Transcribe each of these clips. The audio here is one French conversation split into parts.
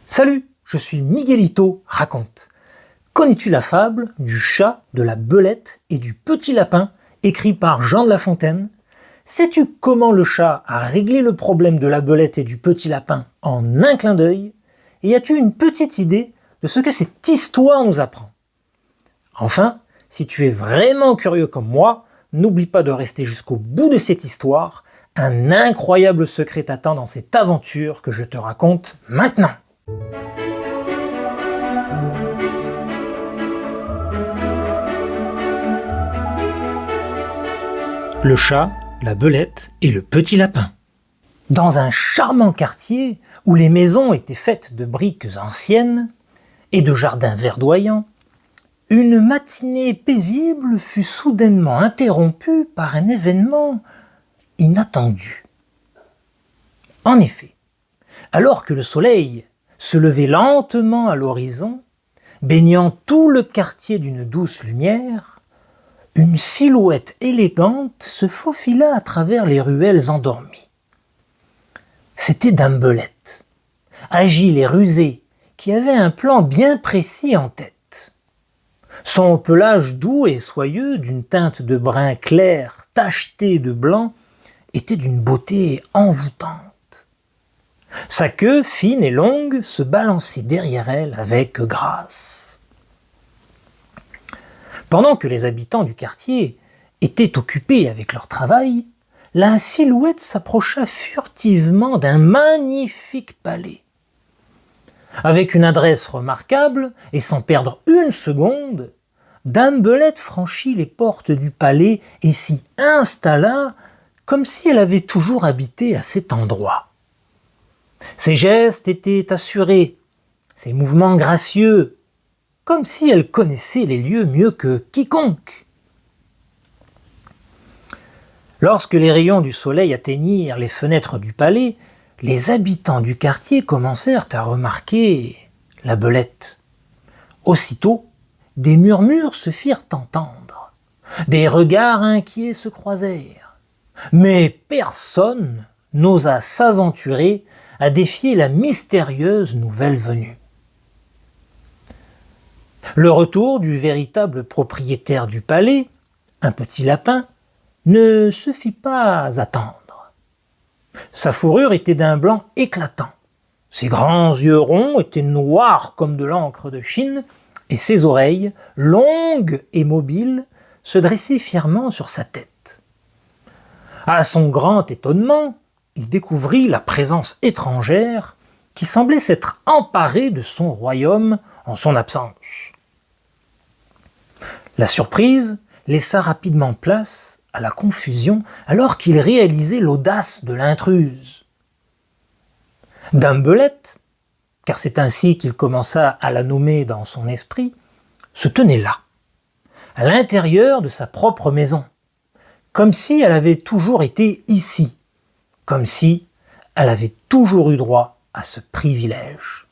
Salut, je suis Miguelito raconte. Connais-tu la fable du chat, de la belette et du petit lapin, écrit par Jean de La Fontaine? Sais-tu comment le chat a réglé le problème de la belette et du petit lapin en un clin d'œil? Et as-tu une petite idée de ce que cette histoire nous apprend? Enfin, si tu es vraiment curieux comme moi, n'oublie pas de rester jusqu'au bout de cette histoire. Un incroyable secret t'attend dans cette aventure que je te raconte maintenant. Le chat, la belette et le petit lapin. Dans un charmant quartier où les maisons étaient faites de briques anciennes et de jardins verdoyants, une matinée paisible fut soudainement interrompue par un événement inattendu. En effet, alors que le soleil se levait lentement à l'horizon, baignant tout le quartier d'une douce lumière, une silhouette élégante se faufila à travers les ruelles endormies. C'était Dame Belette, agile et rusée, qui avait un plan bien précis en tête. Son pelage doux et soyeux, d'une teinte de brun clair tacheté de blanc, était d'une beauté envoûtante. Sa queue, fine et longue, se balançait derrière elle avec grâce. Pendant que les habitants du quartier étaient occupés avec leur travail, la silhouette s'approcha furtivement d'un magnifique palais. Avec une adresse remarquable et sans perdre une seconde, Dame Belette franchit les portes du palais et s'y installa comme si elle avait toujours habité à cet endroit. Ses gestes étaient assurés, ses mouvements gracieux, comme si elle connaissait les lieux mieux que quiconque. Lorsque les rayons du soleil atteignirent les fenêtres du palais, les habitants du quartier commencèrent à remarquer la belette. Aussitôt, des murmures se firent entendre, des regards inquiets se croisèrent, mais personne n'osa s'aventurer à défier la mystérieuse nouvelle venue. Le retour du véritable propriétaire du palais, un petit lapin, ne se fit pas attendre. Sa fourrure était d'un blanc éclatant. Ses grands yeux ronds étaient noirs comme de l'encre de Chine et ses oreilles, longues et mobiles, se dressaient fièrement sur sa tête. À son grand étonnement, il découvrit la présence étrangère qui semblait s'être emparée de son royaume en son absence. La surprise laissa rapidement place à la confusion alors qu'il réalisait l'audace de l'intruse. Dame Belette, car c'est ainsi qu'il commença à la nommer dans son esprit, se tenait là, à l'intérieur de sa propre maison, comme si elle avait toujours été ici, comme si elle avait toujours eu droit à ce privilège.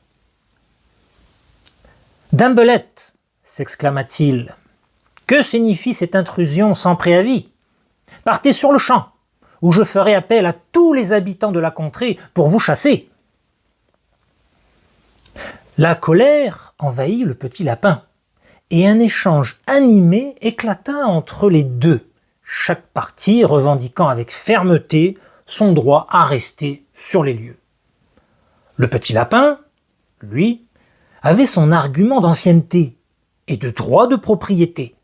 « Dame Belette !» s'exclama-t-il. « Que signifie cette intrusion sans préavis? Partez sur le champ, où je ferai appel à tous les habitants de la contrée pour vous chasser. » La colère envahit le petit lapin, et un échange animé éclata entre les deux, chaque partie revendiquant avec fermeté son droit à rester sur les lieux. Le petit lapin, lui, avait son argument d'ancienneté et de droit de propriété,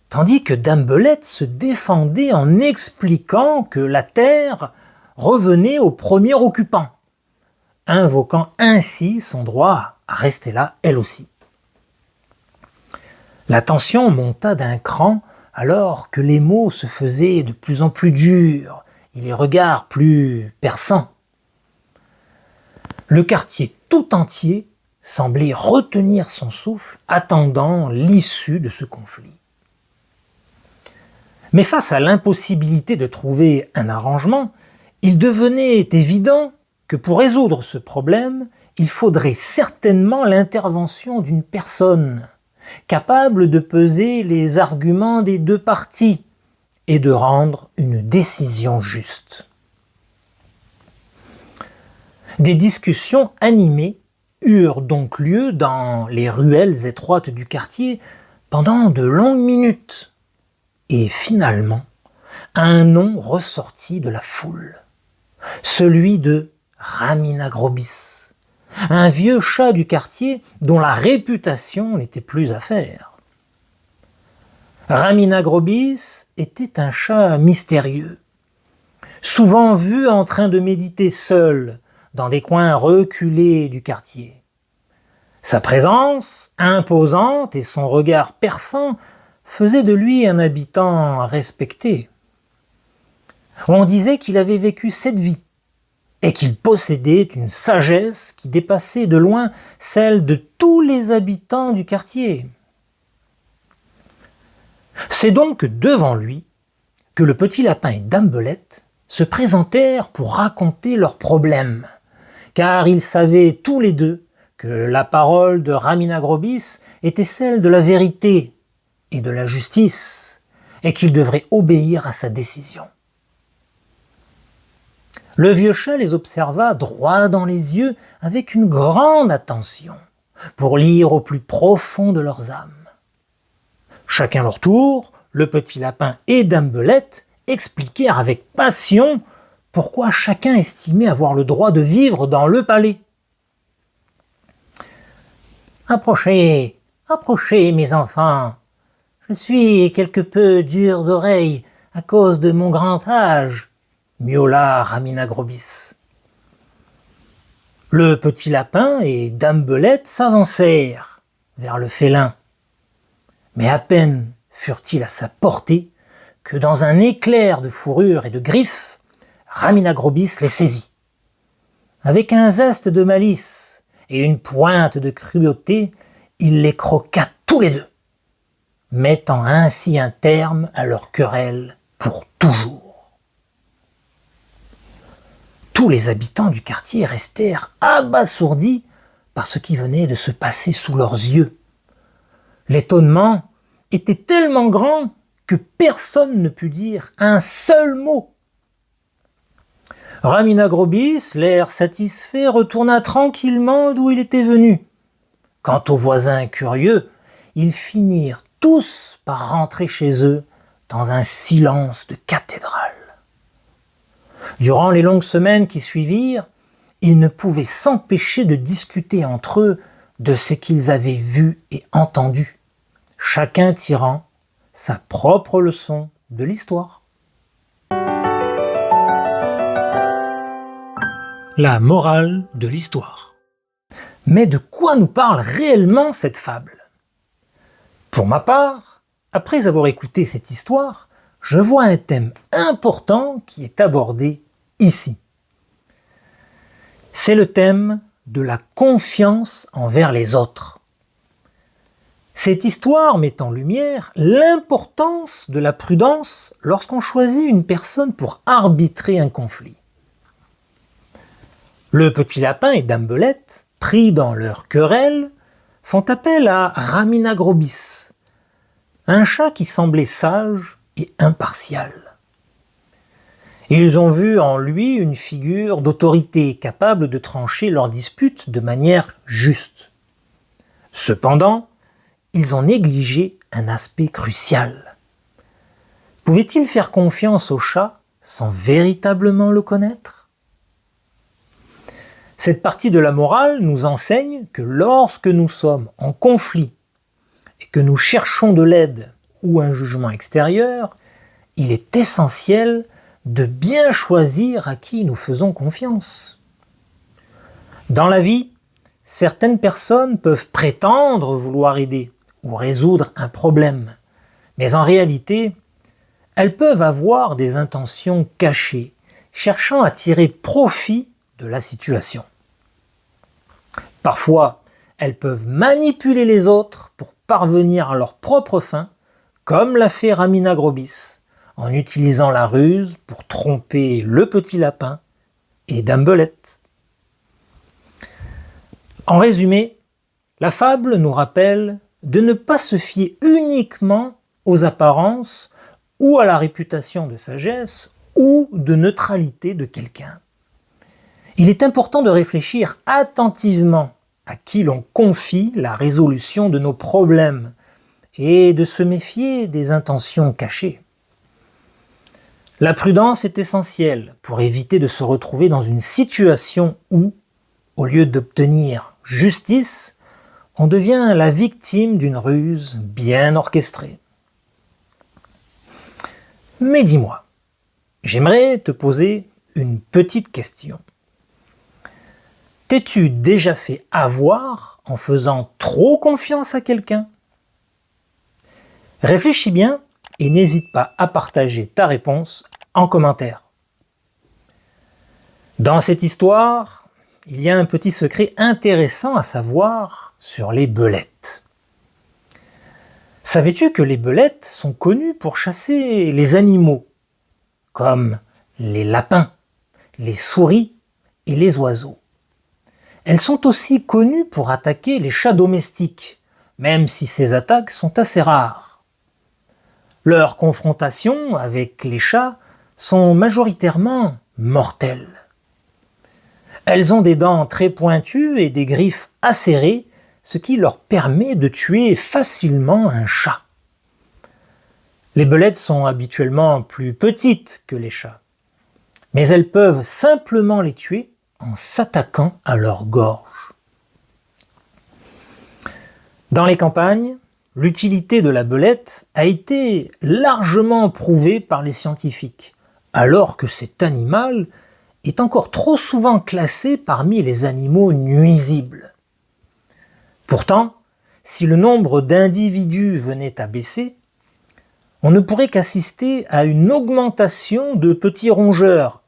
tandis que Dame Belette se défendait en expliquant que la terre revenait au premier occupant, invoquant ainsi son droit à rester là elle aussi. La tension monta d'un cran alors que les mots se faisaient de plus en plus durs et les regards plus perçants. Le quartier tout entier semblait retenir son souffle, attendant l'issue de ce conflit. Mais face à l'impossibilité de trouver un arrangement, il devenait évident que pour résoudre ce problème, il faudrait certainement l'intervention d'une personne capable de peser les arguments des deux parties et de rendre une décision juste. Des discussions animées eurent donc lieu dans les ruelles étroites du quartier pendant de longues minutes. Et finalement, un nom ressortit de la foule, celui de Raminagrobis, un vieux chat du quartier dont la réputation n'était plus à faire. Raminagrobis était un chat mystérieux, souvent vu en train de méditer seul dans des coins reculés du quartier. Sa présence, imposante, et son regard perçant faisaient de lui un habitant respecté. On disait qu'il avait vécu 7 vies et qu'il possédait une sagesse qui dépassait de loin celle de tous les habitants du quartier. C'est donc devant lui que le petit lapin et Dame Belette se présentèrent pour raconter leurs problèmes, car ils savaient tous les deux que la parole de Raminagrobis était celle de la vérité et de la justice, et qu'ils devraient obéir à sa décision. Le vieux chat les observa droit dans les yeux avec une grande attention, pour lire au plus profond de leurs âmes. Chacun leur tour, le petit lapin et Dame Belette expliquèrent avec passion pourquoi chacun estimait avoir le droit de vivre dans le palais. « Approchez, approchez mes enfants, je suis quelque peu dur d'oreille à cause de mon grand âge, miaula Raminagrobis. Le petit lapin et Dame Belette s'avancèrent vers le félin. Mais à peine furent-ils à sa portée que dans un éclair de fourrure et de griffes, Raminagrobis les saisit. Avec un zeste de malice et une pointe de cruauté, il les croqua tous les deux, mettant ainsi un terme à leur querelle pour toujours. Tous les habitants du quartier restèrent abasourdis par ce qui venait de se passer sous leurs yeux. L'étonnement était tellement grand que personne ne put dire un seul mot. Raminagrobis, l'air satisfait, retourna tranquillement d'où il était venu. Quant aux voisins curieux, ils finirent tous par rentrer chez eux dans un silence de cathédrale. Durant les longues semaines qui suivirent, ils ne pouvaient s'empêcher de discuter entre eux de ce qu'ils avaient vu et entendu, chacun tirant sa propre leçon de l'histoire. La morale de l'histoire. Mais de quoi nous parle réellement cette fable ? Pour ma part, après avoir écouté cette histoire, je vois un thème important qui est abordé ici. C'est le thème de la confiance envers les autres. Cette histoire met en lumière l'importance de la prudence lorsqu'on choisit une personne pour arbitrer un conflit. Le petit lapin et Dame Belette, pris dans leur querelle, font appel à Raminagrobis, un chat qui semblait sage et impartial. Ils ont vu en lui une figure d'autorité capable de trancher leurs disputes de manière juste. Cependant, ils ont négligé un aspect crucial. Pouvaient-ils faire confiance au chat sans véritablement le connaître ? Cette partie de la morale nous enseigne que lorsque nous sommes en conflit et que nous cherchons de l'aide ou un jugement extérieur, il est essentiel de bien choisir à qui nous faisons confiance. Dans la vie, certaines personnes peuvent prétendre vouloir aider ou résoudre un problème, mais en réalité, elles peuvent avoir des intentions cachées, cherchant à tirer profit de la situation. Parfois, elles peuvent manipuler les autres pour parvenir à leur propre fin, comme l'a fait Raminagrobis, en utilisant la ruse pour tromper le petit lapin et Dame Belette. En résumé, la fable nous rappelle de ne pas se fier uniquement aux apparences ou à la réputation de sagesse ou de neutralité de quelqu'un. Il est important de réfléchir attentivement à qui l'on confie la résolution de nos problèmes et de se méfier des intentions cachées. La prudence est essentielle pour éviter de se retrouver dans une situation où, au lieu d'obtenir justice, on devient la victime d'une ruse bien orchestrée. Mais dis-moi, j'aimerais te poser une petite question. T'es-tu déjà fait avoir en faisant trop confiance à quelqu'un? Réfléchis bien et n'hésite pas à partager ta réponse en commentaire. Dans cette histoire, il y a un petit secret intéressant à savoir sur les belettes. Savais-tu que les belettes sont connues pour chasser les animaux, comme les lapins, les souris et les oiseaux? Elles sont aussi connues pour attaquer les chats domestiques, même si ces attaques sont assez rares. Leurs confrontations avec les chats sont majoritairement mortelles. Elles ont des dents très pointues et des griffes acérées, ce qui leur permet de tuer facilement un chat. Les belettes sont habituellement plus petites que les chats, mais elles peuvent simplement les tuer en s'attaquant à leur gorge. Dans les campagnes, l'utilité de la belette a été largement prouvée par les scientifiques, alors que cet animal est encore trop souvent classé parmi les animaux nuisibles. Pourtant, si le nombre d'individus venait à baisser, on ne pourrait qu'assister à une augmentation de petits rongeurs,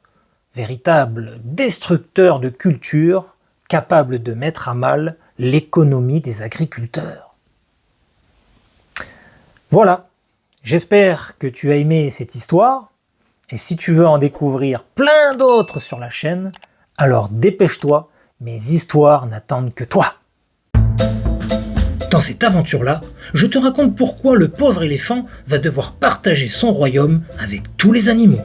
véritables destructeurs de culture capables de mettre à mal l'économie des agriculteurs. Voilà, j'espère que tu as aimé cette histoire, et si tu veux en découvrir plein d'autres sur la chaîne, alors dépêche-toi, mes histoires n'attendent que toi. Dans cette aventure-là, je te raconte pourquoi le pauvre éléphant va devoir partager son royaume avec tous les animaux.